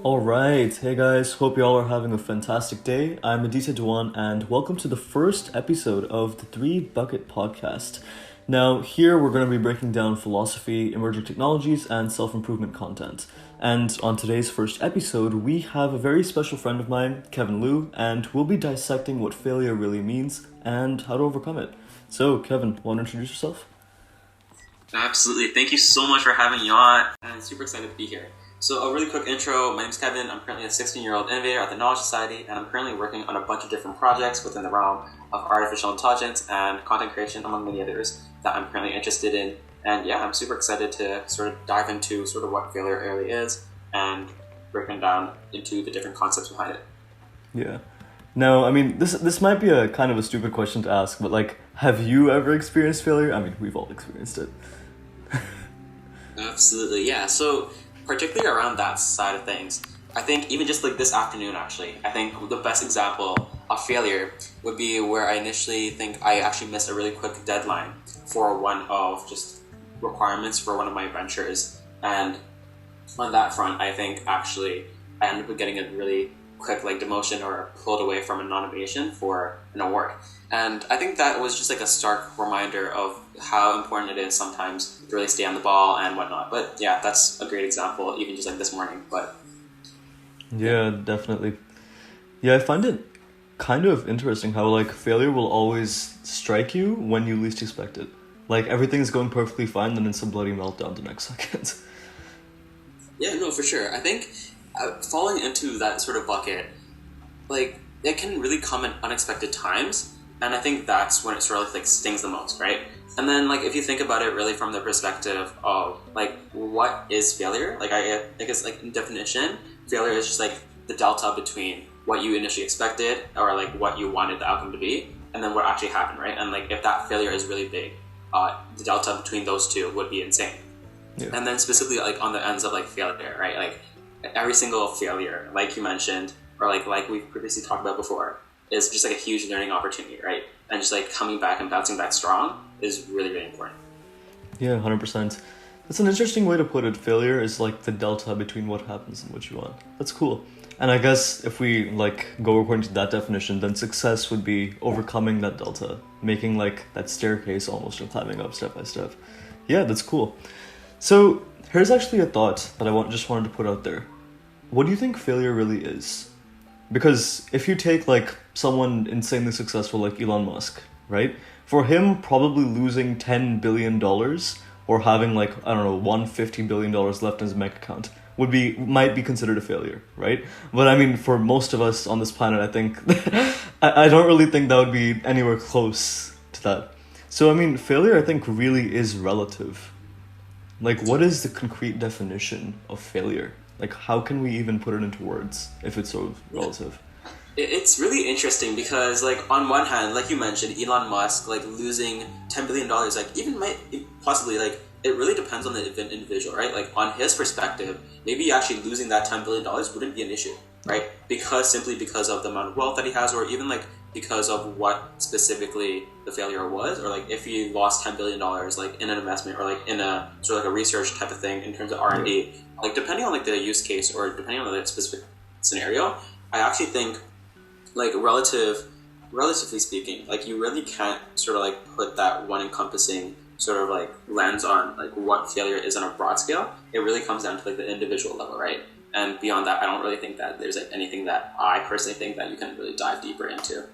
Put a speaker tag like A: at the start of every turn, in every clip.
A: Alright, hey guys, hope y'all are having a fantastic day. I'm Aditya Dewan, and welcome to the first episode of the Three Bucket Podcast. Now, here we're going to be breaking down philosophy, emerging technologies, and self improvement content. And on today's first episode, we have a very special friend of mine, Kevin Liu, and we'll be dissecting what failure really means and how to overcome it. So, Kevin, want to introduce yourself?
B: Absolutely. Thank you so much for having me on. I'm super excited to be here. So a really quick intro, my name is Kevin. I'm currently a 16-year-old innovator at the Knowledge Society, and I'm currently working on a bunch of different projects within the realm of artificial intelligence and content creation, among many others that I'm currently interested in. And yeah, I'm super excited to sort of dive into sort of what failure really is and breaking down into the different concepts behind it.
A: Yeah. Now, I mean, this might be a kind of a stupid question to ask, but like, have you ever experienced failure? I mean, we've all experienced it.
B: Absolutely, yeah. So particularly around that side of things, I think even just like this afternoon, actually, I think the best example of failure would be where I initially think I actually missed a really quick deadline for one of just requirements for one of my ventures. And on that front, I think actually I ended up getting a really quick like demotion or pulled away from a nomination for an award. And I think that was just like a stark reminder of how important it is sometimes to really stay on the ball and whatnot. But yeah, that's a great example, even just like this morning. But
A: Yeah, definitely. Yeah, I find it kind of interesting how like failure will always strike you when you least expect it. Like everything's going perfectly fine, then it's a bloody meltdown the next second.
B: yeah, no, for sure. I think falling into that sort of bucket, like it can really come in unexpected times. And I think that's when it sort of like stings the most, right? And then like if you think about it really from the perspective of like what is failure? Like I guess like in definition, failure is just like the delta between what you initially expected or like what you wanted the outcome to be and then what actually happened, right? And like if that failure is really big, the delta between those two would be insane.
A: Yeah.
B: And then specifically like on the ends of like failure, right? Like every single failure, like you mentioned, or like we've previously talked about before, is just like a huge learning opportunity, right? And just like coming back and bouncing back strong is really, really important.
A: Yeah, 100%. That's an interesting way to put it. Failure is like the delta between what happens and what you want. That's cool. And I guess if we like go according to that definition, then success would be overcoming that delta, making like that staircase almost and climbing up step by step. Yeah, that's cool. So here's actually a thought that just wanted to put out there. What do you think failure really is? Because if you take like someone insanely successful like Elon Musk, right? For him, probably losing $10 billion or having like, I don't know, $150 billion left in his bank account might be considered a failure, right? But I mean, for most of us on this planet, I think, I don't really think that would be anywhere close to that. So I mean, failure I think really is relative. Like, what is the concrete definition of failure? Like, how can we even put it into words if it's so relative?
B: It's really interesting because, like, on one hand, like you mentioned, Elon Musk, like, losing $10 billion, like, even might possibly, like, it really depends on the individual, right? Like, on his perspective, maybe actually losing that $10 billion wouldn't be an issue, right? Simply because of the amount of wealth that he has, or even, like, because of what specifically the failure was, or like if he lost $10 billion like in an investment or like in a sort of like a research type of thing in terms of R&D, like depending on like the use case or depending on the specific scenario, I actually think like relatively speaking, like you really can't sort of like put that one encompassing sort of like lens on like what failure is on a broad scale. It really comes down to like the individual level, right? And beyond that, I don't really think that there's like anything that I personally think that you can really dive deeper into.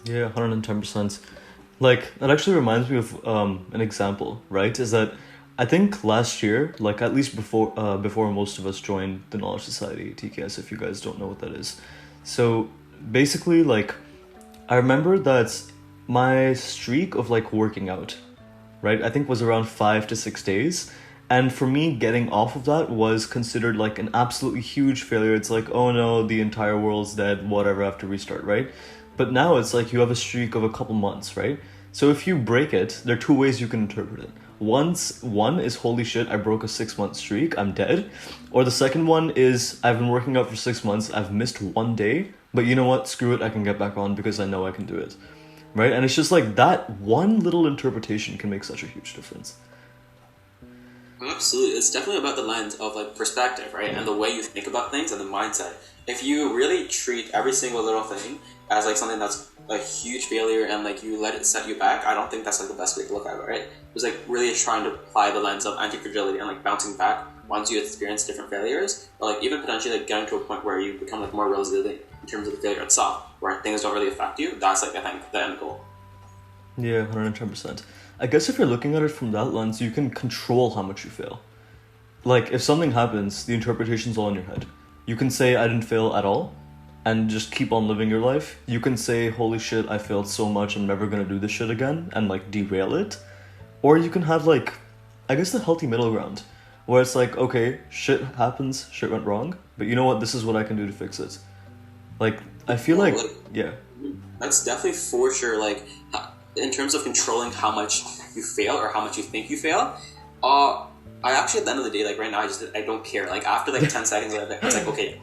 A: Yeah, 110%. Like, that actually reminds me of an example, right? Is that I think last year, like at least before most of us joined the Knowledge Society, TKS, if you guys don't know what that is. So basically, like, I remember that my streak of like working out, right, I think was around 5 to 6 days. And for me, getting off of that was considered like an absolutely huge failure. It's like, oh no, the entire world's dead, whatever, I have to restart, right? But now it's like you have a streak of a couple months, right? So if you break it, there are two ways you can interpret it. One is, holy shit, I broke a 6-month streak, I'm dead. Or the second one is, I've been working out for 6 months, I've missed one day, but you know what, screw it, I can get back on because I know I can do it, right? And it's just like that one little interpretation can make such a huge difference.
B: Absolutely. It's definitely about the lens of like perspective, right? And the way you think about things and the mindset. If you really treat every single little thing as like something that's a huge failure and like you let it set you back, I don't think that's like the best way to look at it, right? It's like really trying to apply the lens of anti-fragility and like bouncing back once you experience different failures, or like even potentially like getting to a point where you become like more resilient in terms of the failure itself, where things don't really affect you. That's like I think the end goal.
A: Yeah, 110%. I guess if you're looking at it from that lens, you can control how much you fail. Like, if something happens, the interpretation's all in your head. You can say, I didn't fail at all, and just keep on living your life. You can say, holy shit, I failed so much, I'm never gonna do this shit again, and, like, derail it. Or you can have, like, I guess the healthy middle ground, where it's like, okay, shit happens, shit went wrong, but you know what, this is what I can do to fix it. Like, I feel like, yeah.
B: That's definitely for sure, like, in terms of controlling how much you fail or how much you think you fail, I actually, at the end of the day, like right now, I don't care. Like after like 10 seconds, it's like, okay,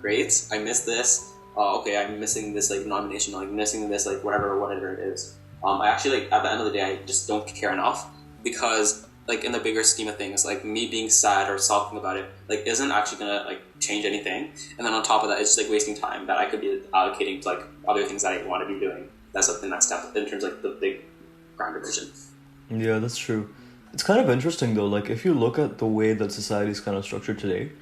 B: great, I missed this. Okay, I'm missing this like nomination, like missing this like whatever it is. I actually like at the end of the day, I just don't care enough because like in the bigger scheme of things, like me being sad or sulking about it, like isn't actually gonna like change anything. And then on top of that, it's just like wasting time that I could be allocating to like other things that I want to be doing. That's like the next step in terms of like the big grander vision.
A: Yeah, that's true. It's kind of interesting though, like if you look at the way that society is kind of structured today,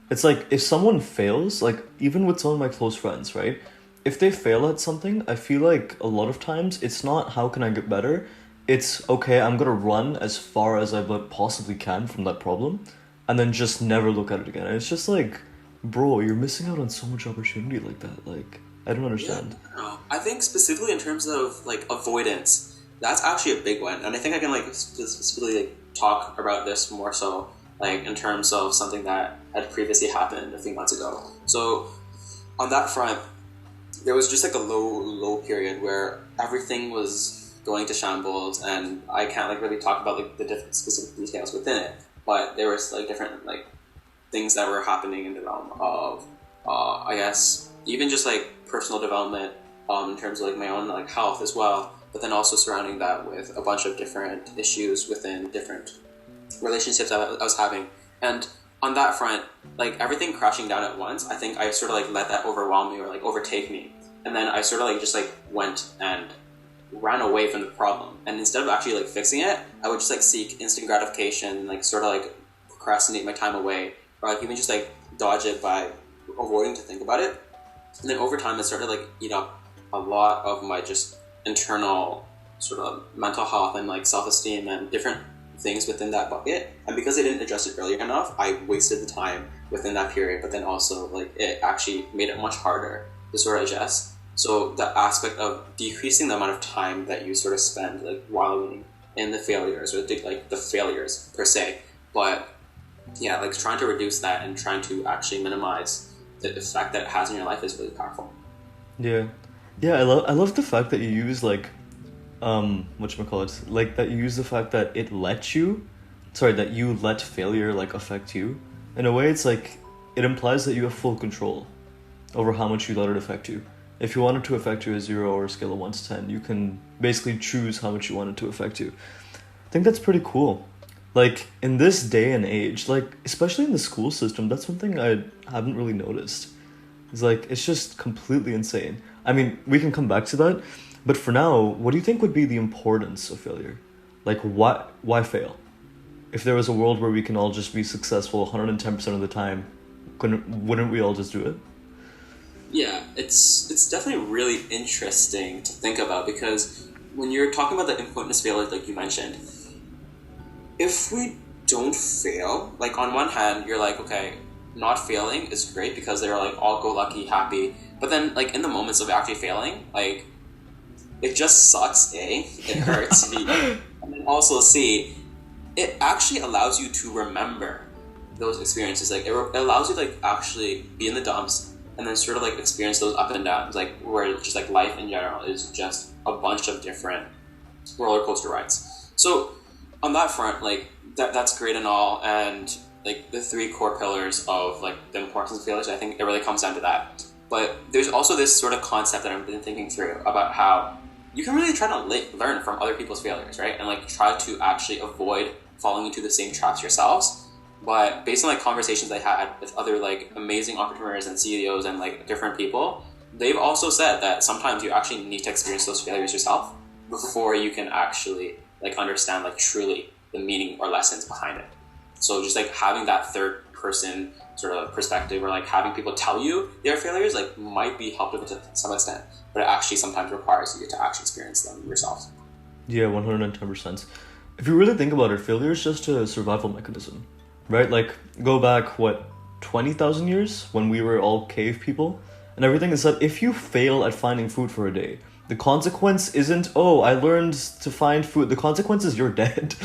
A: it's like if someone fails, like even with some of my close friends, right? If they fail at something, I feel like a lot of times it's not how can I get better, it's okay, I'm gonna run as far as I possibly can from that problem and then just never look at it again. And it's just like, bro, you're missing out on so much opportunity like that. Like, I don't understand.
B: Yeah. I think specifically in terms of like avoidance, that's actually a big one, and I think I can like specifically like talk about this more so like in terms of something that had previously happened a few months ago. So on that front, there was just like a low period where everything was going to shambles, and I can't like really talk about like the different specific details within it, but there was like different like things that were happening in the realm of I guess even just like personal development in terms of like my own like health as well, but then also surrounding that with a bunch of different issues within different relationships I was having. And on that front, like everything crashing down at once, I think I sort of like let that overwhelm me or like overtake me. And then I sort of like just like went and ran away from the problem. And instead of actually like fixing it, I would just like seek instant gratification, like sort of like procrastinate my time away, or like even just like dodge it by avoiding to think about it. And then over time, it started like eat up a lot of my just internal sort of mental health and like self-esteem and different things within that bucket. And because I didn't address it earlier enough, I wasted the time within that period, but then also like it actually made it much harder to sort of adjust. So the aspect of decreasing the amount of time that you sort of spend like wallowing in the failures or like the failures per se, but yeah, like trying to reduce that and trying to actually minimize the effect that it has in your life is really powerful.
A: Yeah. Yeah, I love the fact that you use like whatchamacallit, like that you use the fact that that you let failure like affect you. In a way it's like it implies that you have full control over how much you let it affect you. If you want it to affect you at 0 or a scale of 1 to 10, you can basically choose how much you want it to affect you. I think that's pretty cool. Like in this day and age, like especially in the school system, that's one thing I haven't really noticed. It's like it's just completely insane. I mean, we can come back to that, but for now, what do you think would be the importance of failure? Like why fail? If there was a world where we can all just be successful 110% of the time, wouldn't we all just do it?
B: Yeah, it's definitely really interesting to think about, because when you're talking about the importance of failure, like you mentioned, if we don't fail, like on one hand, you're like, okay, not failing is great because they're like all go lucky, happy. But then like in the moments of actually failing, like it just sucks, A, it hurts, B, and then also C, it actually allows you to remember those experiences. Like it allows you to like actually be in the dumps and then sort of like experience those up and downs, like where just like life in general is just a bunch of different roller coaster rides. So on that front, like that's great and all, and like the 3 core pillars of like the importance of failures, I think it really comes down to that. But there's also this sort of concept that I've been thinking through about how you can really try to learn from other people's failures, right? And like try to actually avoid falling into the same traps yourselves. But based on like conversations I had with other like amazing entrepreneurs and CEOs and like different people, they've also said that sometimes you actually need to experience those failures yourself before you can actually like understand like truly the meaning or lessons behind it. So just like having that third person sort of perspective, or like having people tell you their failures, like might be helpful to some extent, but it actually sometimes requires you to actually experience them yourself.
A: Yeah, 110%. If you really think about it, failure is just a survival mechanism, right? Like, go back, 20,000 years when we were all cave people and everything, is that if you fail at finding food for a day, the consequence isn't, oh, I learned to find food. The consequence is you're dead,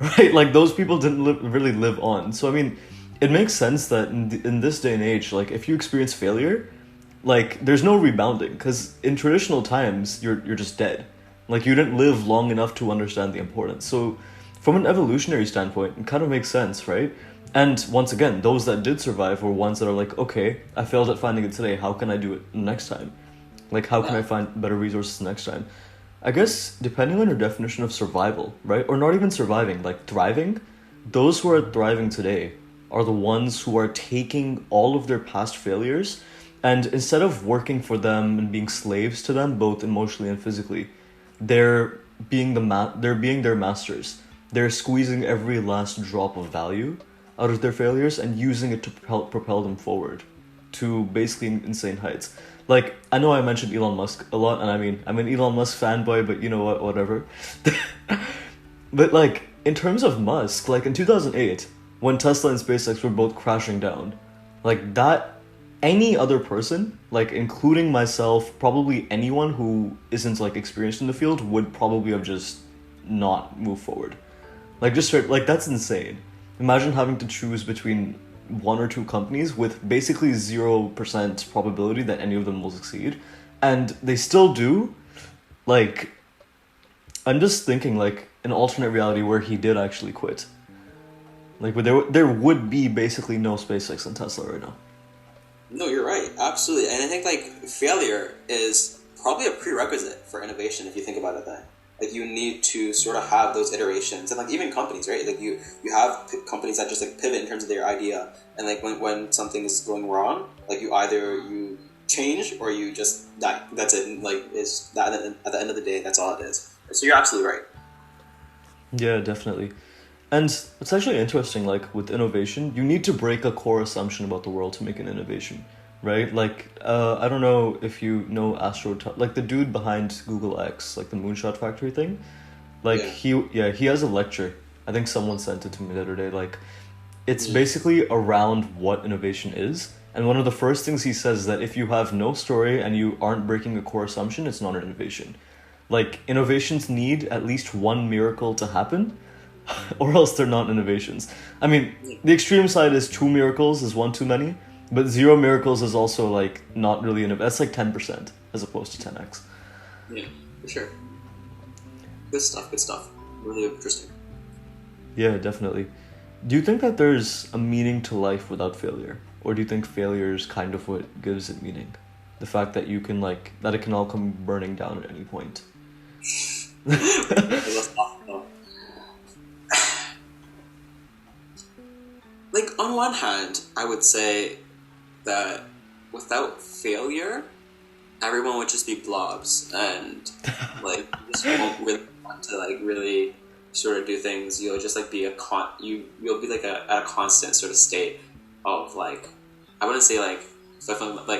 A: right? Like, those people didn't really live on. So, I mean, it makes sense that in this day and age, like, if you experience failure, like, there's no rebounding, because in traditional times, you're just dead. Like, you didn't live long enough to understand the importance. So, from an evolutionary standpoint, it kind of makes sense, right? And once again, those that did survive were ones that are like, okay, I failed at finding it today. How can I do it next time? Like, how can I find better resources next time? I guess, depending on your definition of survival, right? Or not even surviving, like thriving, those who are thriving today are the ones who are taking all of their past failures, and instead of working for them and being slaves to them, both emotionally and physically, they're being their masters. They're squeezing every last drop of value out of their failures and using it to propel them forward to basically insane heights. Like, I know I mentioned Elon Musk a lot, and I'm an Elon Musk fanboy, but you know what, whatever. But like, in terms of Musk, like in 2008, when Tesla and SpaceX were both crashing down, like that, any other person, like including myself, probably anyone who isn't like experienced in the field, would probably have just not moved forward. Like, just straight, like, that's insane. Imagine having to choose between one or two companies with basically 0% probability that any of them will succeed, and they still do. Like, I'm just thinking, like, an alternate reality where he did actually quit. Like, but there would be basically no SpaceX and Tesla right now.
B: No, you're right. Absolutely. And I think, like, failure is probably a prerequisite for innovation, if you think about it then. Like, you need to sort of have those iterations. And, like, even companies, right? Like, you have companies that just, like, pivot in terms of their idea. And, like, when something is going wrong, like, you change or you just die. That's it. Like, it's that at the end of the day, that's all it is. So you're absolutely right.
A: Yeah, definitely. And it's actually interesting, like, with innovation, you need to break a core assumption about the world to make an innovation, right? Like, I don't know if you know like the dude behind Google X, like the Moonshot Factory thing. Like, he has a lecture. I think someone sent it to me the other day. Like, it's basically around what innovation is. And one of the first things he says is that if you have no story and you aren't breaking a core assumption, it's not an innovation. Like, innovations need at least one miracle to happen, or else they're not innovations. I mean, the extreme side is 2 miracles is one too many, but 0 miracles is also, like, not really that's like 10% as opposed to 10x.
B: Yeah, for sure. Good stuff. Really interesting.
A: Yeah, definitely. Do you think that there's a meaning to life without failure? Or do you think failure is kind of what gives it meaning? The fact that you can, like, that it can all come burning down at any point.
B: Like, on one hand, I would say that without failure, everyone would just be blobs, and like, you just won't really want to like really sort of do things. You'll just like be you'll be like at a constant sort of state of like, I wouldn't say like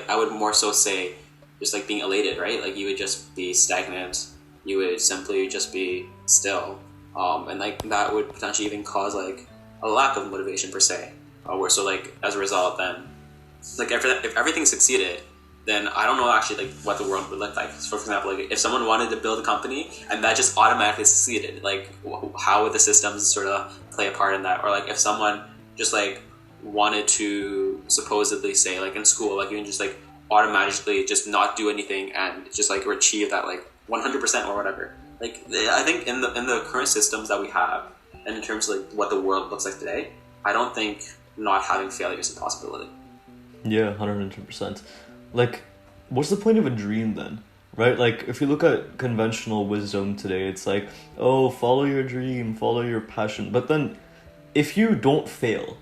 B: I would more so say just like being elated, right? Like, you would just be stagnant. You would simply just be still, and like that would potentially even cause like a lack of motivation per se. Where so like as a result, then like if everything succeeded, then I don't know actually like what the world would look like. So for example, like if someone wanted to build a company and that just automatically succeeded, like how would the systems sort of play a part in that? Or like if someone just like wanted to supposedly say like in school, like you can just like automatically just not do anything and just like achieve that like 100% or whatever. Like, I think in the current systems that we have, and in terms of like what the world looks like today, I don't think not having failure is a possibility.
A: Yeah, 102%. Like, what's the point of a dream then? right? Like, if you look at conventional wisdom today, it's like, oh, follow your dream, follow your passion. But then, if you don't fail,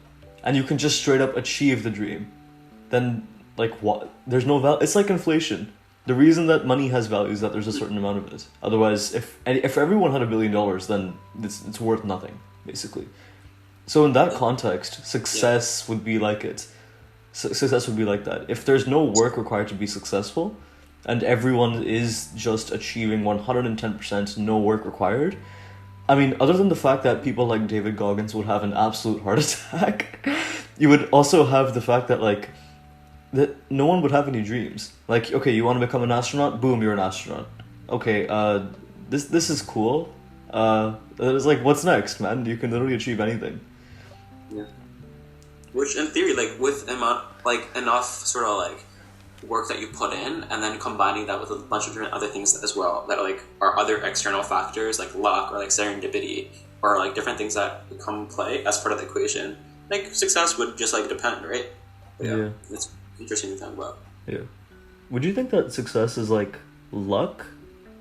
A: and you can just straight up achieve the dream, then, like, what? There's no value. It's like inflation. The reason that money has value is that there's a certain amount of it. Otherwise, if everyone had $1 billion, then it's worth nothing, basically. So in that context, success would be like it. Success would be like that. If there's no work required to be successful, and everyone is just achieving 110% no work required, I mean, other than the fact that people like David Goggins would have an absolute heart attack, you would also have the fact that, like, that no one would have any dreams. Like, okay, you want to become an astronaut? Boom, you're an astronaut. Okay, this is cool. It's like, what's next, man? You can literally achieve anything.
B: Yeah. Which, in theory, like, with enough sort of, like, work that you put in, and then combining that with a bunch of different other things as well, that, like, are other external factors, like luck, or, like, serendipity, or, like, different things that come play as part of the equation, like, success would just, like, depend, right? But yeah. It's interesting to think about.
A: Yeah. Would you think that success is, like, luck,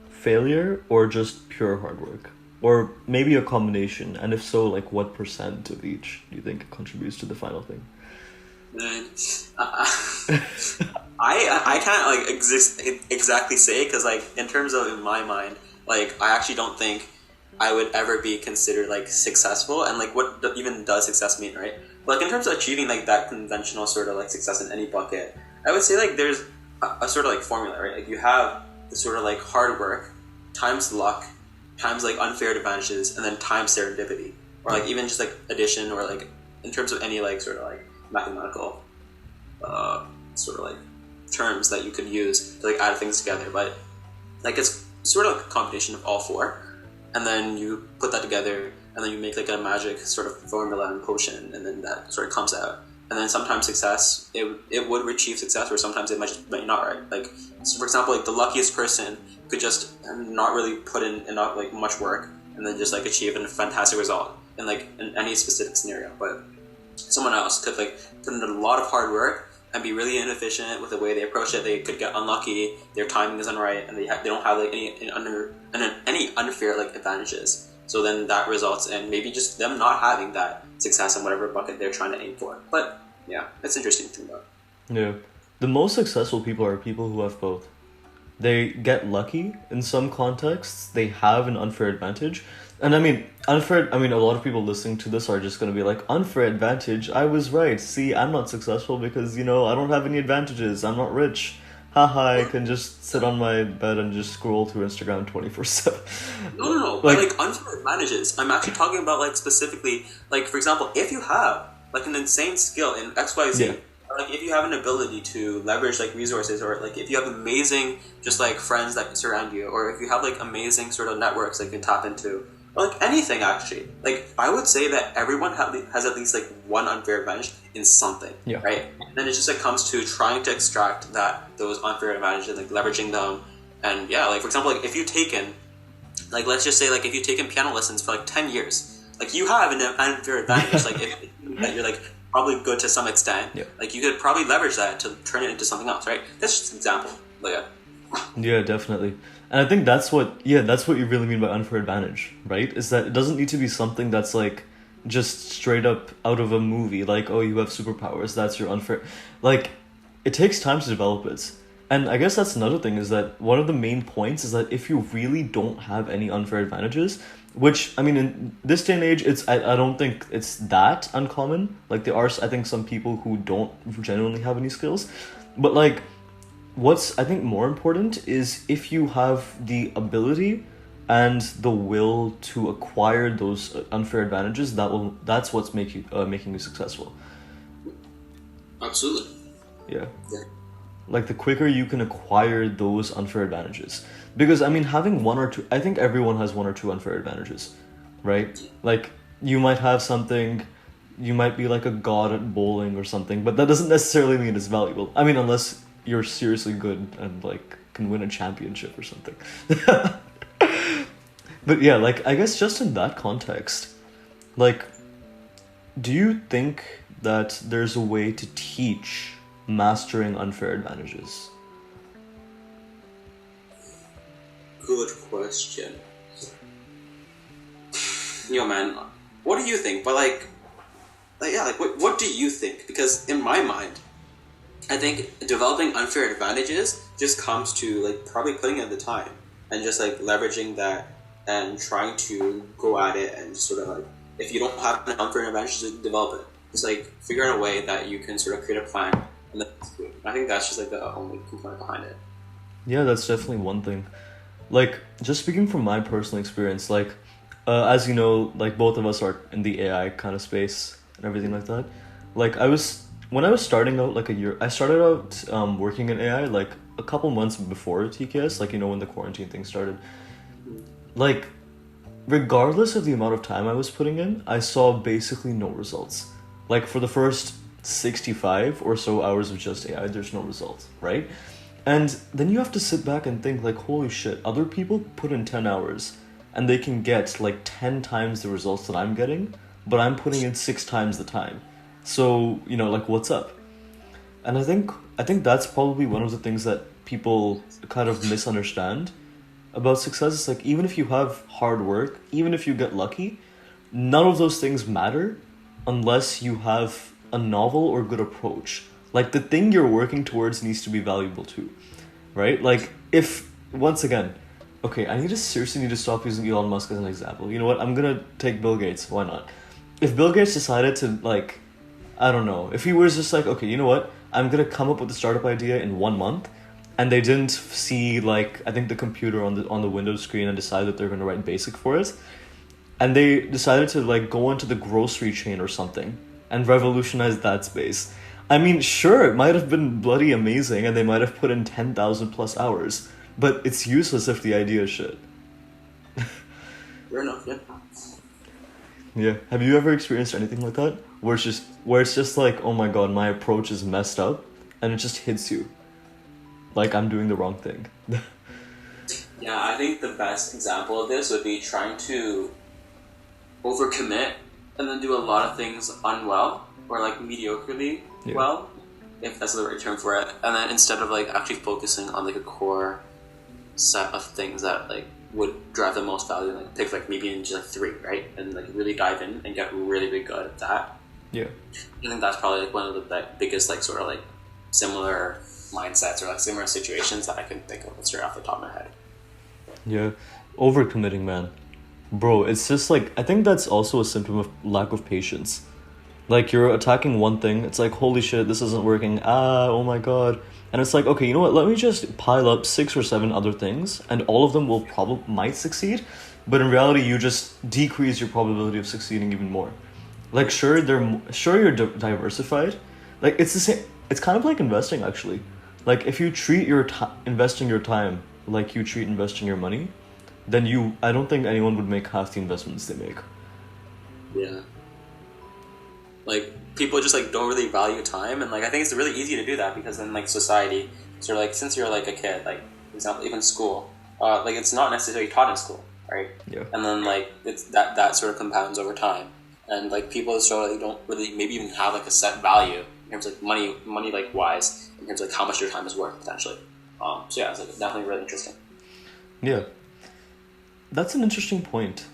A: failure, or just pure hard work? Or maybe a combination, and if so, like, what percent of each do you think contributes to the final thing?
B: I can't, like, exactly say, because, like, in terms of, in my mind, like, I actually don't think I would ever be considered, like, successful, and, like, what even does success mean, right? But, like, in terms of achieving, like, that conventional sort of, like, success in any bucket, I would say, like, there's a sort of, like, formula, right? Like, you have the sort of, like, hard work times luck times, like, unfair advantages, and then times serendipity, or, like, even just, like, addition, or, like, in terms of any, like, sort of, like, mathematical sort of, like, terms that you could use to, like, add things together. But, like, it's sort of like a combination of all four, and then you put that together, and then you make, like, a magic sort of formula and potion, and then that sort of comes out. And then sometimes success, it would achieve success, or sometimes it might not, right? Like, so for example, like, the luckiest person could just not really put in enough, like, much work, and then just, like, achieve a fantastic result in, like, in any specific scenario. But someone else could, like, put in a lot of hard work and be really inefficient with the way they approach it. They could get unlucky, their timing isn't right, and they don't have, like, any unfair, like, advantages. So then that results in maybe just them not having that success in whatever bucket they're trying to aim for. But yeah, it's interesting to think about.
A: Yeah. The most successful people are people who have both. They get lucky in some contexts, they have an unfair advantage. And I mean, a lot of people listening to this are just going to be like, unfair advantage, I was right. See, I'm not successful because, I don't have any advantages. I'm not rich. Haha, I can just sit on my bed and just scroll through Instagram 24/7.
B: No. Like unfair advantages. I'm actually talking about, like, specifically, like, for example, if you have, like, an insane skill in XYZ, or, like, if you have an ability to leverage, like, resources, or, like, if you have amazing just, like, friends that surround you, or if you have, like, amazing sort of networks that you can tap into, or, like, anything, actually. Like, I would say that everyone has at least, like, one unfair advantage in something, right? And then it just, like, comes to trying to extract those unfair advantages, like, leveraging them. And yeah, like, for example, like, if you've taken, like, let's just say, like, if you've taken piano lessons for, like, 10 years, like, you have an unfair advantage, like, if you're, like, probably good to some extent, like, you could probably leverage that to turn it into something else, right? That's just an example. Like,
A: yeah, definitely. And I think that's what you really mean by unfair advantage, right? Is that it doesn't need to be something that's, like, just straight up out of a movie, like, oh, you have superpowers, that's your unfair. Like, it takes time to develop it. And I guess that's another thing, is that one of the main points is that if you really don't have any unfair advantages, which, I mean, in this day and age, I don't think it's that uncommon. Like, there are, I think, some people who don't genuinely have any skills. But, like, what's, I think, more important is if you have the ability and the will to acquire those unfair advantages, that's what's making you successful.
B: Absolutely.
A: Yeah. Like, the quicker you can acquire those unfair advantages. Because, I mean, having one or two, I think everyone has one or two unfair advantages, right? Like, you might have something, you might be, like, a god at bowling or something, but that doesn't necessarily mean it's valuable. I mean, unless you're seriously good and, like, can win a championship or something. But yeah, like, I guess just in that context, like, do you think that there's a way to teach mastering unfair advantages?
B: good question. Yo, man, what do you think? But what do you think? Because in my mind, I think developing unfair advantages just comes to like probably putting in the time and just like leveraging that and trying to go at it and sort of like, if you don't have an unfair advantage, just develop it. Just like figure out a way that you can sort of create a plan and then do it. I think that's just like the only component behind it.
A: Yeah, that's definitely one thing. Like, just speaking from my personal experience, like, as you know, like both of us are in the AI kind of space and everything like that. Like, when I was starting out, like I started out working in AI like a couple months before TKS, like, you know, when the quarantine thing started. Like, regardless of the amount of time I was putting in, I saw basically no results. Like, for the first 65 or so hours of just AI, there's no results, right? And then you have to sit back and think, like, holy shit, other people put in 10 hours and they can get like 10 times the results that I'm getting, but I'm putting in 6 times the time. So, you know, like, what's up? And I think that's probably one of the things that people kind of misunderstand about success. It's like, even if you have hard work, even if you get lucky, none of those things matter unless you have a novel or good approach. Like, the thing you're working towards needs to be valuable too, right? Like, if, once again, okay, I seriously need to stop using Elon Musk as an example. You know what? I'm gonna take Bill Gates. Why not? If Bill Gates decided to, like, I don't know, if he was just like, okay, you know what? I'm gonna come up with a startup idea in 1 month, and they didn't see, like, I think the computer on the Windows screen and decide that they're gonna write BASIC for it, and they decided to, like, go into the grocery chain or something and revolutionize that space. I mean, sure, it might have been bloody amazing and they might have put in 10,000 plus hours, but it's useless if the idea is shit.
B: Fair enough, yeah.
A: Yeah. Have you ever experienced anything like that? Where it's just like, oh my god, my approach is messed up, and it just hits you. Like, I'm doing the wrong thing.
B: Yeah, I think the best example of this would be trying to overcommit and then do a lot of things unwell or like mediocrely well, if that's the right term for it. And then instead of like actually focusing on like a core set of things that like would drive the most value, like pick like maybe in just like 3, right? And like really dive in and get really good at that.
A: Yeah.
B: I think that's probably like one of the biggest like sort of like similar mindsets or like similar situations that I can think of straight off the top of my head.
A: Yeah. Overcommitting, man. Bro, it's just like, I think that's also a symptom of lack of patience. Like, you're attacking one thing, it's like, holy shit, this isn't working, oh my god. And it's like, okay, you know what, let me just pile up 6 or 7 other things, and all of them might succeed, but in reality, you just decrease your probability of succeeding even more. Like, sure, you're diversified. Like, it's the same, it's kind of like investing, actually. Like, if you treat investing your time like you treat investing your money, then I don't think anyone would make half the investments they make.
B: Yeah. Like, people just like don't really value time, and like I think it's really easy to do that because in like society, so like since you're like a kid, like for example, even school, like it's not necessarily taught in school, right?
A: Yeah.
B: And then like it's that sort of compounds over time, and like people sort of like don't really maybe even have like a set value in terms of money like wise in terms of like how much your time is worth potentially. So yeah, it's like definitely really interesting.
A: Yeah. That's an interesting point.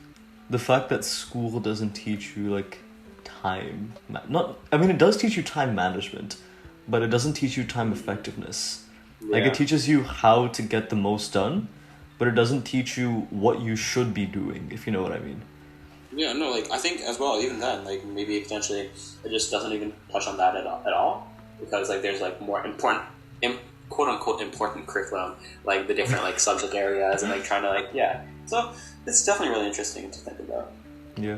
A: The fact that school doesn't teach you like time, it does teach you time management, but it doesn't teach you time effectiveness. Yeah. Like, it teaches you how to get the most done, but it doesn't teach you what you should be doing, if you know what I mean.
B: Yeah, no, like I think as well, even then, like maybe potentially it just doesn't even touch on that at all, because like there's like more important, quote unquote important curriculum, like the different like subject areas and like trying to like so it's definitely really interesting to think about.
A: Yeah.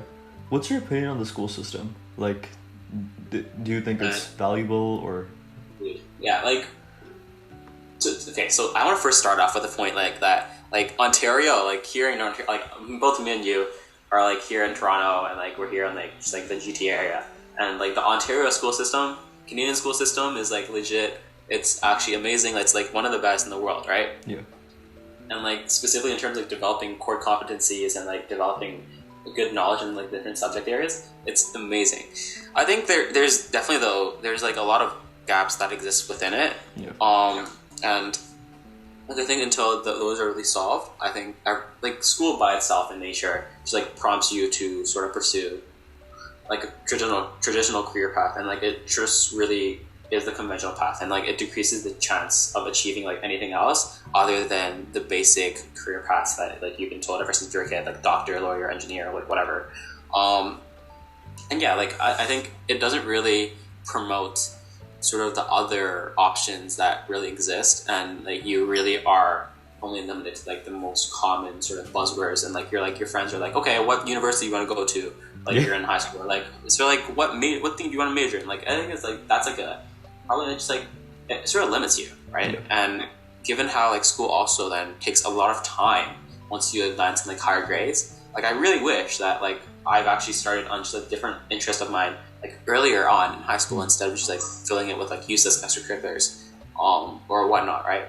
A: What's your opinion on the school system? Like, do you think it's valuable or?
B: Yeah, like, so I want to first start off with the point like that, like Ontario, like here in Ontario, like both me and you are like here in Toronto, and like we're here in like just like the GTA area, and like the Ontario school system, Canadian school system is like legit. It's actually amazing. It's like one of the best in the world, right?
A: Yeah. And
B: like specifically in terms of developing core competencies and like developing good knowledge in like different subject areas, it's amazing. I think there's definitely there's like a lot of gaps that exist within it.
A: Yeah.
B: And Like I think until those are really solved, I think like school by itself in nature just like prompts you to sort of pursue like a traditional career path, and like it just really is the conventional path, and like it decreases the chance of achieving like anything else other than the basic career paths that like you've been told ever since you're a kid, like doctor, lawyer, engineer, like whatever. And yeah, like I think it doesn't really promote sort of the other options that really exist, and like you really are only limited to like the most common sort of buzzwords, and like your friends are like, okay, what university you want to go to, like you're in high school, like so like what thing do you want to major in, like I think it's like that's like a probably just like it sort of limits you, right? Yeah. And given how like school also then takes a lot of time once you advance in like higher grades, like I really wish that like I've actually started on just a different interest of mine like earlier on in high school instead of just like filling it with like useless extracurriculars or whatnot, right?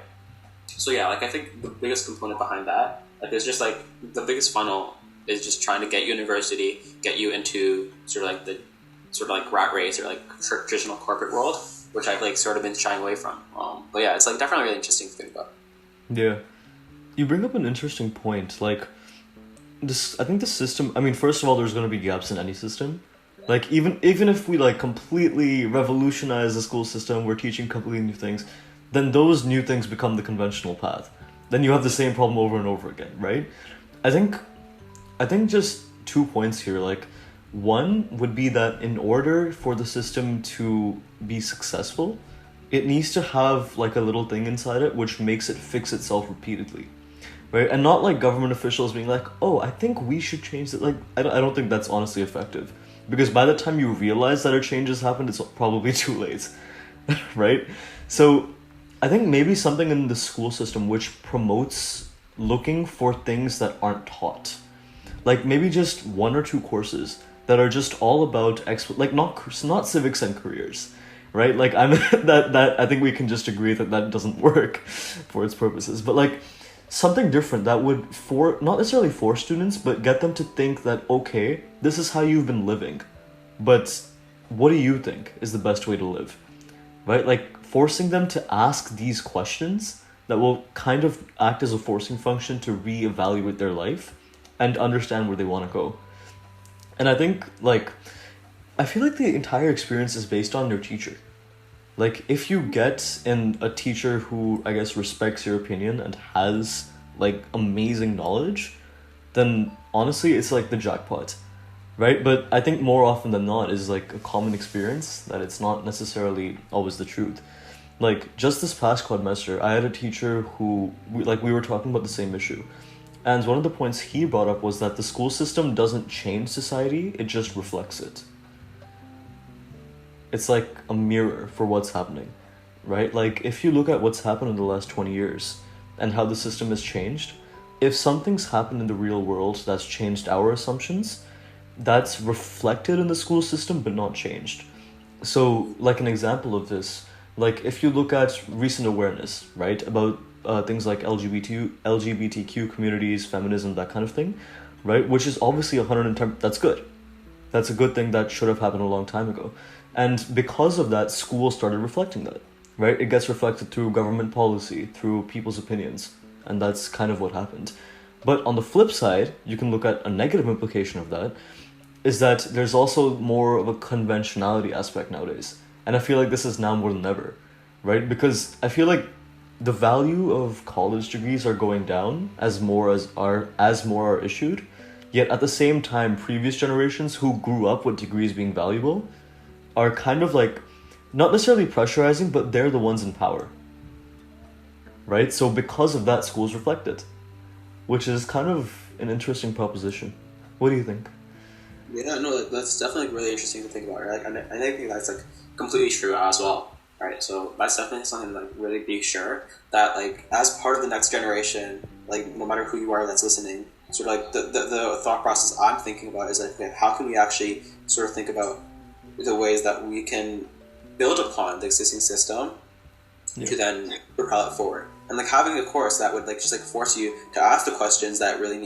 B: So yeah, like I think the biggest component behind that, like it's just like the biggest funnel is just trying to get you university, get you into sort of like the sort of like rat race or like traditional corporate world, which I've like sort of been shying away from. But yeah, it's like definitely really interesting to think about.
A: Yeah, you bring up an interesting point. Like this, I think the system. I mean, first of all, there's going to be gaps in any system. Like even if we like completely revolutionize the school system, we're teaching completely new things, then those new things become the conventional path. Then you have the same problem over and over again, right? I think just 2 points here. Like one would be that in order for the system to be successful, it needs to have like a little thing inside it which makes it fix itself repeatedly, right? And not like government officials being like, oh, I think we should change it. Like I don't think that's honestly effective, because by the time you realize that a change has happened, it's probably too late, right? So I think maybe something in the school system which promotes looking for things that aren't taught, like maybe just 1 or 2 courses that are just all about like not civics and careers, right? Like I'm that I think we can just agree that doesn't work for its purposes, but like something different that would not necessarily force students, but get them to think that, okay, this is how you've been living, but what do you think is the best way to live, right? Like forcing them to ask these questions that will kind of act as a forcing function to reevaluate their life and understand where they want to go. And I think like I feel like the entire experience is based on your teacher. Like if you get in a teacher who I guess respects your opinion and has like amazing knowledge, then honestly it's like the jackpot, right? But I think more often than not is like a common experience that it's not necessarily always the truth. Like just this past quadmester, I had a teacher who we were talking about the same issue. And one of the points he brought up was that the school system doesn't change society, it just reflects it. It's like a mirror for what's happening, right? Like if you look at what's happened in the last 20 years and how the system has changed, if something's happened in the real world that's changed our assumptions, that's reflected in the school system but not changed. So like an example of this, like if you look at recent awareness, right, about things like LGBTQ communities, feminism, that kind of thing, right, which is obviously 110, that's good. That's a good thing that should have happened a long time ago. And because of that, schools started reflecting that, right? It gets reflected through government policy, through people's opinions, and that's kind of what happened. But on the flip side, you can look at a negative implication of that, is that there's also more of a conventionality aspect nowadays. And I feel like this is now more than ever, right? Because I feel like the value of college degrees are going down as more are issued. Yet at the same time, previous generations who grew up with degrees being valuable are kind of like, not necessarily pressurizing, but they're the ones in power, right? So because of that, schools reflect it, which is kind of an interesting proposition. What do you think?
B: Yeah, no, that's definitely really interesting to think about, right? And I think that's like completely true as well, right? So that's definitely something to like really be sure that like as part of the next generation, like no matter who you are that's listening, sort of like the thought process I'm thinking about is like, okay, how can we actually sort of think about the ways that we can build upon the existing system to then propel it forward, and like having a course that would like just like force you to ask the questions that you really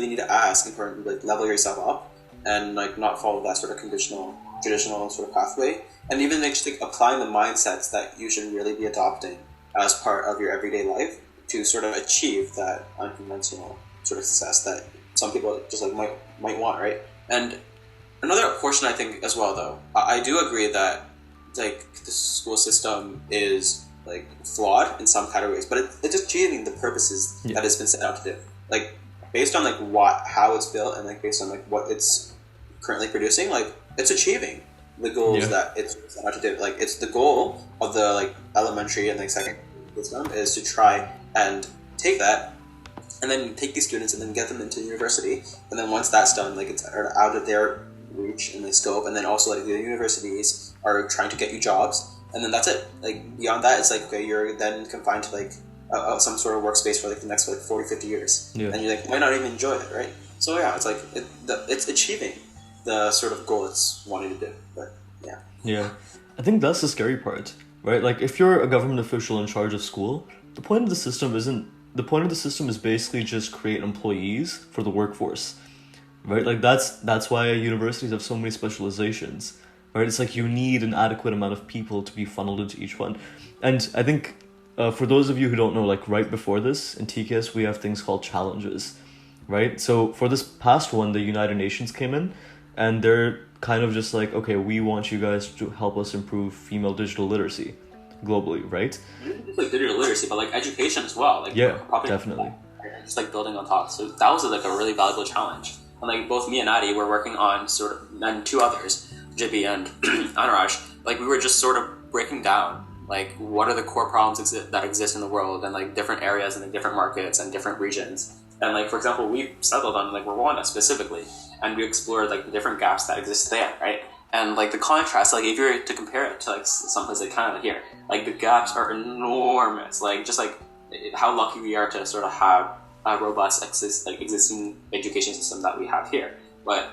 B: need to ask in order to like level yourself up and like not follow that sort of traditional sort of pathway, and even like just like applying the mindsets that you should really be adopting as part of your everyday life to sort of achieve that unconventional sort of success that some people just like might want, right? And another portion I think as well, though, I do agree that like the school system is like flawed in some categories, but it's achieving the purposes that it's been set out to do. Like based on like how it's built and like based on like what it's currently producing, like it's achieving the goals that it's set out to do. Like it's the goal of the like elementary and like secondary system is to try and take that and then take these students and then get them into university, and then once that's done, like it's out of their reach and the scope, and then also like the universities are trying to get you jobs, and then that's it. Like beyond that, it's like okay, you're then confined to like some sort of workspace for like the next like 40-50 years, and you like might not even enjoy it, right? So yeah, it's like it's achieving the sort of goal it's wanting to do. But yeah,
A: I think that's the scary part, right? Like if you're a government official in charge of school, the point of the system is basically just create employees for the workforce, right? Like that's why universities have so many specializations, right? It's like you need an adequate amount of people to be funneled into each one. And I think for those of you who don't know, like right before this in TKS we have things called challenges, right? So for this past one, the United Nations came in and they're kind of just like, okay, we want you guys to help us improve female digital literacy globally, right?
B: Like digital literacy, but like education as well. Like
A: definitely.
B: Just like building on top. So that was like a really valuable challenge. And like both me and Adi were working on sort of, and two others, JB and Anuraj, like we were just sort of breaking down like what are the core problems that exist in the world and like different areas and like different markets and different regions. And like for example, we settled on like Rwanda specifically, and we explored like the different gaps that exist there, right? And like the contrast, like if you were to compare it to like someplace like Canada here, like the gaps are enormous. Like just like how lucky we are to sort of have a robust existing education system that we have here. But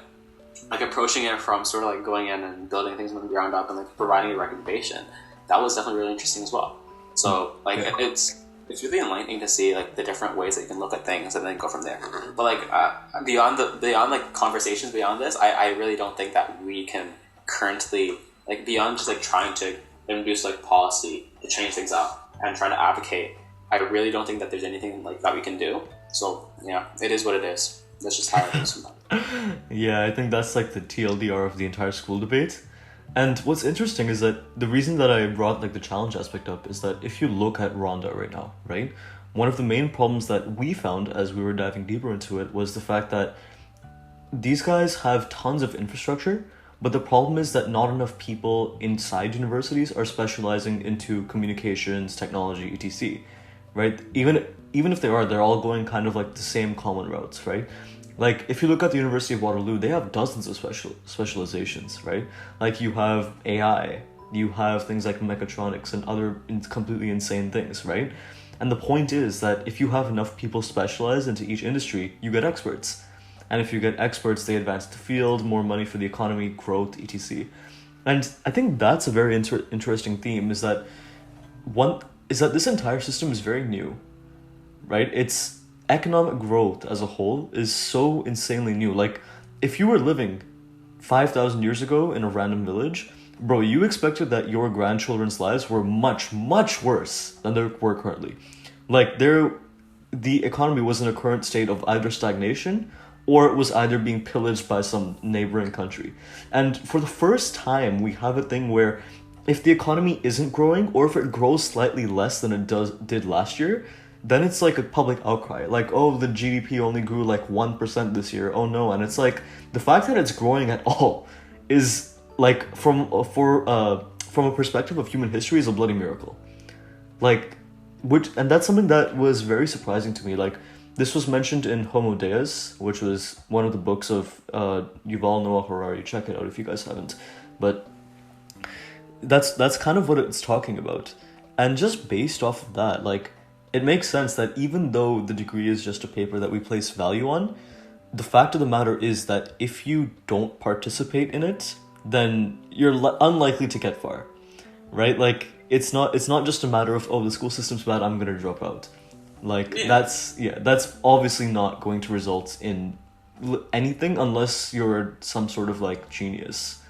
B: like approaching it from sort of like going in and building things from the ground up and like providing a recommendation, that was definitely really interesting as well. So like it's really enlightening to see like the different ways that you can look at things and then go from there. But like beyond like conversations beyond this, I really don't think that we can currently like beyond just like trying to introduce like policy to change things up and trying to advocate. I really don't think that there's anything like that we can do. So yeah, it is what it is. That's just how it is.
A: Yeah, I think that's like the TLDR of the entire school debate. And what's interesting is that the reason that I brought like the challenge aspect up is that if you look at Rwanda right now, right, one of the main problems that we found as we were diving deeper into it was the fact that these guys have tons of infrastructure, but the problem is that not enough people inside universities are specializing into communications, technology, etc. Right? Even if they are, they're all going kind of like the same common routes, right? Like, if you look at the University of Waterloo, they have dozens of specializations, right? Like, you have AI, you have things like mechatronics and other completely insane things, right? And the point is that if you have enough people specialized into each industry, you get experts. And if you get experts, they advance the field, more money for the economy, growth, etc. And I think that's a very interesting theme, is that this entire system is very new, right? It's economic growth as a whole is so insanely new. Like, if you were living 5,000 years ago in a random village, bro, you expected that your grandchildren's lives were much, much worse than they were currently. Like, the economy was in a current state of either stagnation or it was either being pillaged by some neighboring country. And for the first time, we have a thing where if the economy isn't growing, or if it grows slightly less than it did last year, then it's like a public outcry. Like, oh, the GDP only grew like 1% this year. Oh no. And it's like, the fact that it's growing at all is like, from a perspective of human history, is a bloody miracle. Like, and that's something that was very surprising to me. Like, this was mentioned in Homo Deus, which was one of the books of Yuval Noah Harari. Check it out if you guys haven't. But that's kind of what it's talking about. And just based off of that, like, it makes sense that even though the degree is just a paper that we place value on, the fact of the matter is that if you don't participate in it, then you're unlikely to get far, right? Like, it's not just a matter of, oh, the school system's bad, I'm gonna drop out. Like, that's obviously not going to result in anything unless you're some sort of like genius,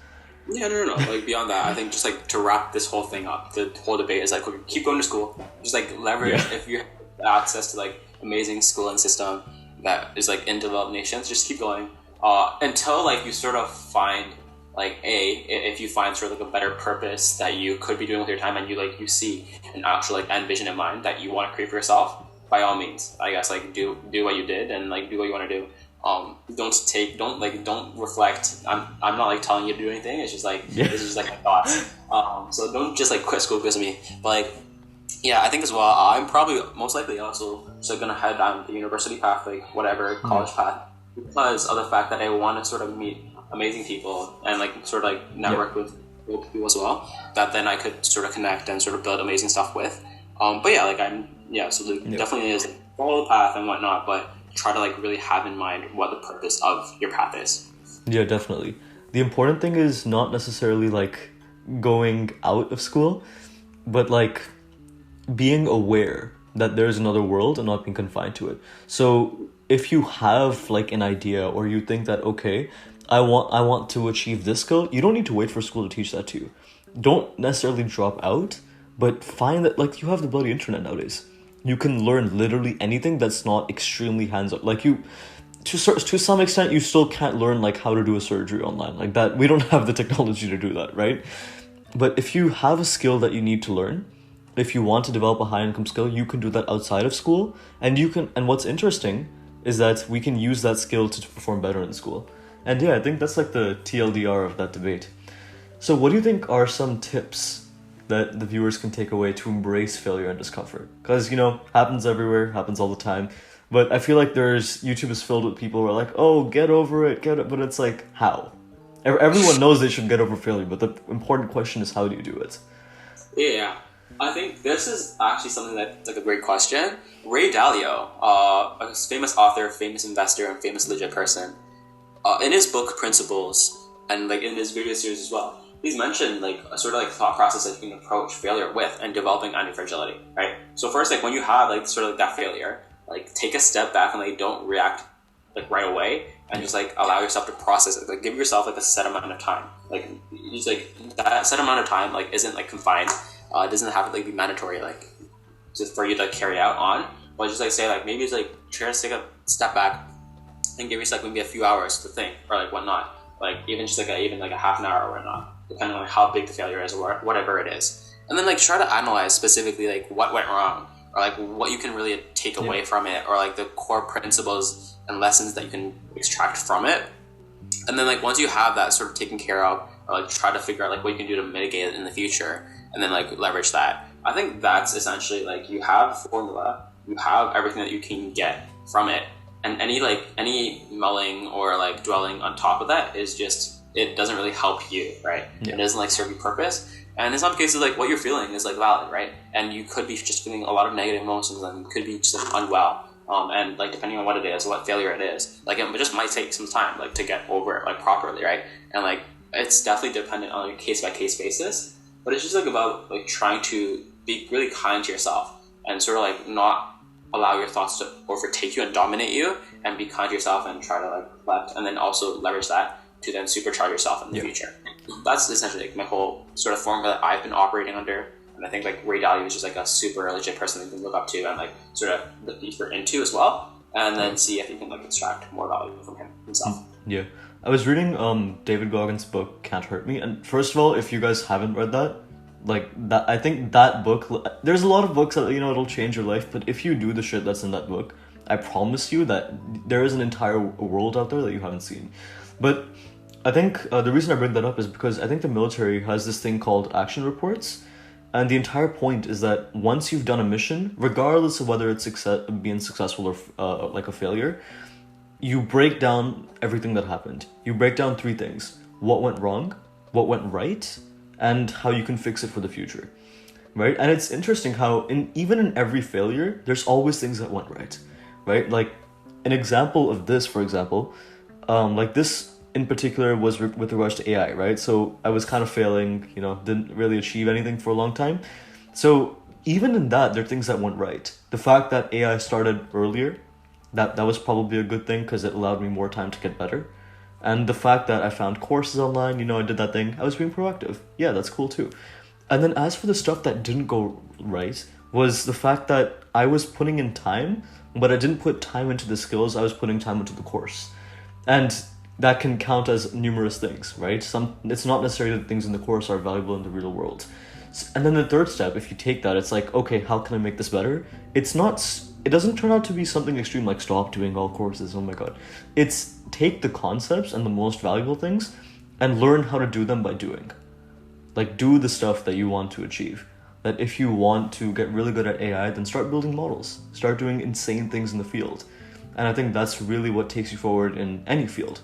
B: Yeah, no. Like beyond that, I think just like to wrap this whole thing up, the whole debate is like okay, keep going to school. Just like leverage
A: Yeah.
B: if you have access to like amazing schooling system that is like in developed nations. Just keep going until like you sort of find like if you find sort of like a better purpose that you could be doing with your time and you see an actual like end vision in mind that you want to create for yourself. By all means, I guess like do what you did and like do what you want to do. Don't reflect. I'm not like telling you to do anything. It's just like
A: Yeah.
B: this is just like my thoughts. So don't just like quit school because of me. But like, yeah, I think as well. I'm probably most likely also just like gonna head down the university path, like whatever college path, because of the fact that I want to sort of meet amazing people and like sort of like network with people as well. That then I could sort of connect and sort of build amazing stuff with. But yeah, like so like, definitely is like, follow the path and whatnot, but try to like really have in mind what the purpose of your path is.
A: Yeah, definitely. The important thing is not necessarily like going out of school, but like being aware that there's another world and not being confined to it. So if you have like an idea or you think that okay, I want to achieve this goal, you don't need to wait for school to teach that to you. Don't necessarily drop out, but find that like you have the bloody internet nowadays. You can learn literally anything that's not extremely hands-on. Like you to some extent you still can't learn like how to do a surgery online. Like that we don't have the technology to do that, right? But if you have a skill that you need to learn, if you want to develop a high income skill, you can do that outside of school. And what's interesting is that we can use that skill to perform better in school. And yeah, I think that's like the TLDR of that debate. So what do you think are some tips that the viewers can take away to embrace failure and discomfort? Because, happens everywhere, happens all the time. But I feel like YouTube is filled with people who are like, oh, get over it, but it's like, how? Everyone knows they should get over failure, but the important question is, how do you do it?
B: Yeah, I think this is actually something that's like a great question. Ray Dalio, a famous author, famous investor, and famous legit person, in his book Principles, and like in his video series as well, he's mentioned like a sort of like thought process that you can approach failure with and developing anti-fragility, right? So first, like when you have like sort of like that failure, like take a step back and like don't react like right away and just like allow yourself to process it. Like give yourself like a set amount of time. Like just like that set amount of time like isn't like confined. It doesn't have to like be mandatory like just for you to carry out on. But just like say like maybe it's like try to take a step back and give yourself like maybe a few hours to think or like whatnot. Like even just like a half an hour or whatnot, depending on like how big the failure is or whatever it is. And then like try to analyze specifically like what went wrong or like what you can really take away from it or like the core principles and lessons that you can extract from it. And then like once you have that sort of taken care of or like try to figure out like what you can do to mitigate it in the future and then like leverage that. I think that's essentially like you have a formula, you have everything that you can get from it. And any mulling or like dwelling on top of that is just, it doesn't really help you, right? Yeah. It doesn't like serve your purpose. And in some cases, like what you're feeling is like valid, right? And you could be just feeling a lot of negative emotions and you could be just like unwell. And like depending on what it is, what failure it is, like it just might take some time like to get over it like properly, right? And like it's definitely dependent on a case by case basis. But it's just like about like trying to be really kind to yourself and sort of like not allow your thoughts to overtake you and dominate you, and be kind to yourself and try to like reflect and then also leverage that to then supercharge yourself in the future. That's essentially like my whole sort of formula that I've been operating under. And I think like Ray Dalio is just like a super legit person that you can look up to and like sort of look deeper into as well, and then see if you can like extract more value from himself.
A: Yeah. I was reading David Goggins' book Can't Hurt Me, and first of all, if you guys haven't read that, like that, I think that book, there's a lot of books that it'll change your life, but if you do the shit that's in that book, I promise you that there is an entire world out there that you haven't seen. But I think the reason I bring that up is because I think the military has this thing called action reports, and the entire point is that once you've done a mission, regardless of whether it's being successful or like a failure, you break down everything that happened. You break down 3 things: what went wrong, what went right, and how you can fix it for the future, right? And it's interesting how even in every failure, there's always things that went right, right? Like an example of this, for example, like this in particular was with regards to AI, right? So I was kind of failing, didn't really achieve anything for a long time. So even in that, there are things that went right. The fact that AI started earlier, that was probably a good thing because it allowed me more time to get better. And the fact that I found courses online, I did that thing, I was being proactive. Yeah, that's cool too. And then as for the stuff that didn't go right, was the fact that I was putting in time, but I didn't put time into the skills, I was putting time into the course. And that can count as numerous things, right? It's not necessarily that things in the course are valuable in the real world. And then the third step, if you take that, it's like, okay, how can I make this better? It doesn't turn out to be something extreme like stop doing all courses, oh my god. It's take the concepts and the most valuable things and learn how to do them by doing. Like, do the stuff that you want to achieve. That if you want to get really good at AI, then start building models. Start doing insane things in the field. And I think that's really what takes you forward in any field,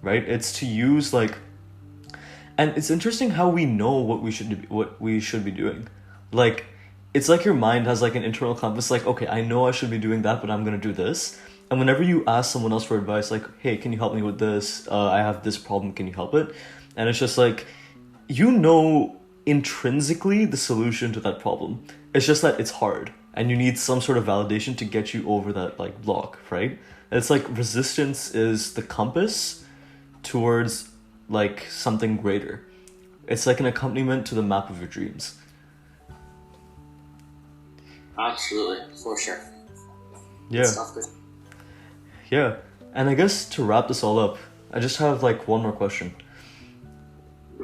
A: right? It's to use and it's interesting how we know what we should be doing. Like, it's like your mind has like an internal compass, like, okay, I know I should be doing that, but I'm gonna do this. And whenever you ask someone else for advice, like, hey, can you help me with this? I have this problem, can you help it? And it's just like, intrinsically the solution to that problem. It's just that it's hard and you need some sort of validation to get you over that like block, right? It's like resistance is the compass towards like something greater. It's like an accompaniment to the map of your dreams.
B: Absolutely, for sure.
A: Yeah. Yeah. And I guess to wrap this all up, I just have like one more question.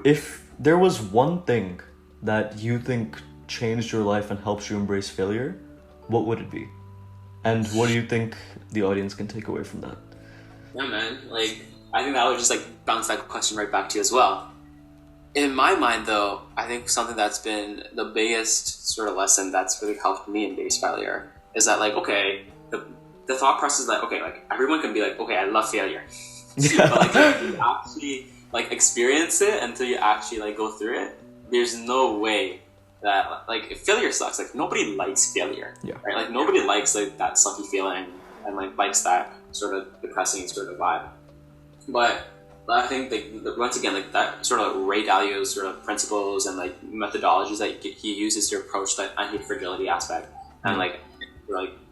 A: If there was one thing that you think changed your life and helps you embrace failure, what would it be? And what do you think the audience can take away from that?
B: Yeah, man. I think that would just bounce that question right back to you as well. In my mind, though, I think something that's been the biggest sort of lesson that's really helped me embrace failure is that, the thought process is everyone can be okay, I love failure.
A: Yeah.
B: But, you actually, experience it until you actually, go through it, there's no way that, if failure sucks, nobody likes failure.
A: Yeah.
B: Right? Nobody likes, that sucky feeling and, likes that sort of depressing sort of vibe. But I think once again, that sort of Ray Dalio's sort of principles and methodologies that he uses to approach that anti-fragility aspect and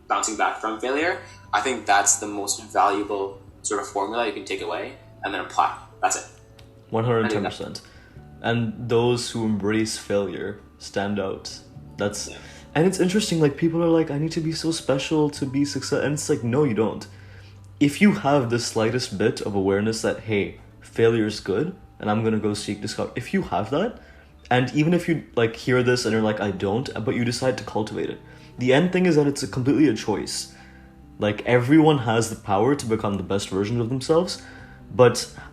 B: bouncing back from failure, I think that's the most valuable sort of formula you can take away and then apply. That's it.
A: 110%. And those who embrace failure stand out. And it's interesting, people are I need to be so special to be successful, and it's no, you don't. If you have the slightest bit of awareness that, hey, failure is good and I'm gonna go seek discover, if you have that, and even if you hear this and you're I don't, but you decide to cultivate it, the end thing is that it's completely a choice. Everyone has the power to become the best version of themselves,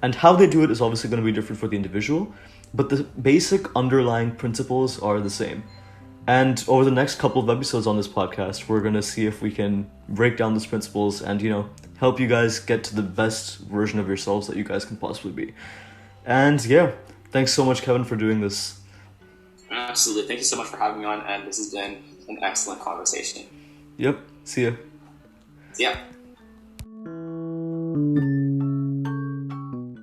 A: and how they do it is obviously going to be different for the individual, but the basic underlying principles are the same. And over the next couple of episodes on this podcast, we're going to see if we can break down those principles and, help you guys get to the best version of yourselves that you guys can possibly be. And yeah, thanks so much, Kevin, for doing this.
B: Absolutely. Thank you so much for having me on, and this has been an excellent conversation.
A: Yep. See ya.
B: Yeah.